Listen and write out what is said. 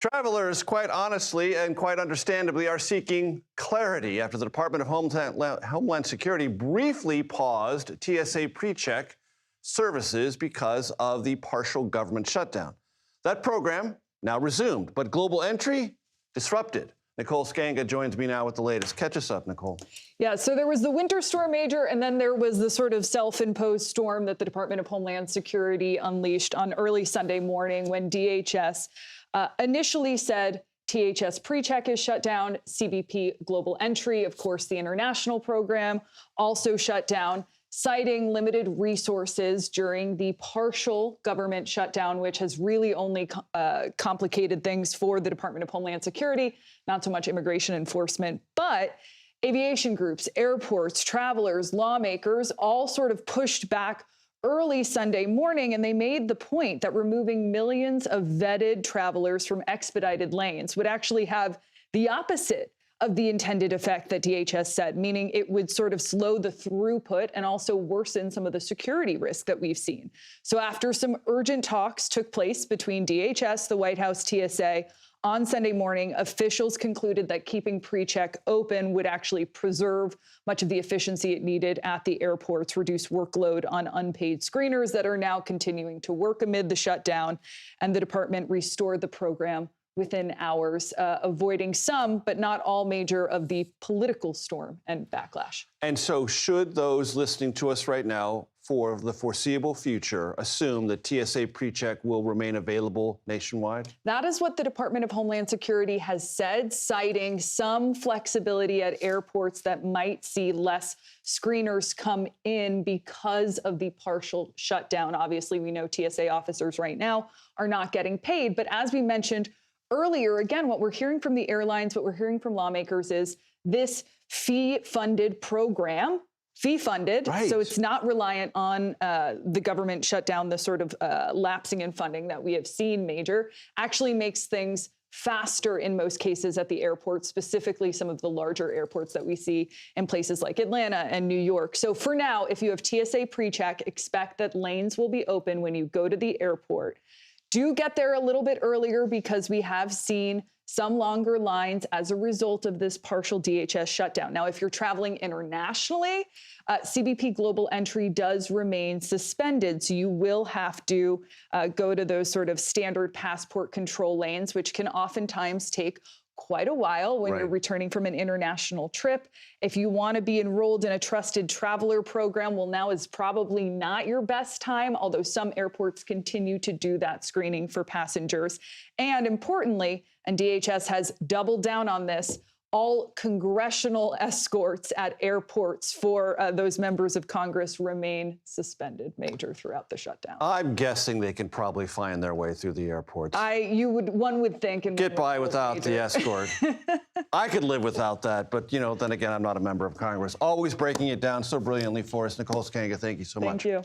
Travelers, quite honestly and quite understandably, are seeking clarity after the Department of Homeland Security briefly paused TSA PreCheck services because of the partial government shutdown. That program now resumed, but global entry disrupted. Nicole Sganga joins me now with the latest. Catch us up, Nicole. Yeah, so there was the winter storm major, and then there was the sort of self-imposed storm that the Department of Homeland Security unleashed on early Sunday morning when DHS initially said THS PreCheck is shut down, CBP Global Entry, of course, the international program, also shut down, citing limited resources during the partial government shutdown, which has really only complicated things for the Department of Homeland Security, not so much immigration enforcement, but aviation groups, airports, travelers, lawmakers, all sort of pushed back early Sunday morning, and they made the point that removing millions of vetted travelers from expedited lanes would actually have the opposite of the intended effect that DHS said, meaning it would sort of slow the throughput and also worsen some of the security risk that we've seen. So after some urgent talks took place between DHS, the White House, TSA, on Sunday morning, officials concluded that keeping PreCheck open would actually preserve much of the efficiency it needed at the airports, reduce workload on unpaid screeners that are now continuing to work amid the shutdown, and the department restored the program within hours, avoiding some, but not all, major of the political storm and backlash. And so should those listening to us right now for the foreseeable future assume that TSA PreCheck will remain available nationwide? That is what the Department of Homeland Security has said, citing some flexibility at airports that might see less screeners come in because of the partial shutdown. Obviously, we know TSA officers right now are not getting paid. But as we mentioned earlier, again, what we're hearing from the airlines, what we're hearing from lawmakers is this fee-funded program, fee-funded, right. So it's not reliant on the government shutdown, the sort of lapsing in funding that we have seen major, actually makes things faster in most cases at the airport, specifically some of the larger airports that we see in places like Atlanta and New York. So for now, if you have TSA PreCheck, expect that lanes will be open when you go to the airport. Do get there a little bit earlier because we have seen some longer lines as a result of this partial DHS shutdown. Now, if you're traveling internationally, CBP Global Entry does remain suspended. So you will have to go to those sort of standard passport control lanes, which can oftentimes take quite a while when you're returning from an international trip. If you want to be enrolled in a trusted traveler program, well, now is probably not your best time, although some airports continue to do that screening for passengers. And importantly, and DHS has doubled down on this, all congressional escorts at airports for those members of Congress remain suspended, major, throughout the shutdown. I'm guessing they can probably find their way through the airports. One would think. And get by without the escort. I could live without that, but, you know, then again, I'm not a member of Congress. Always breaking it down so brilliantly for us. Nicole Sganga, thank you so much. Thank you.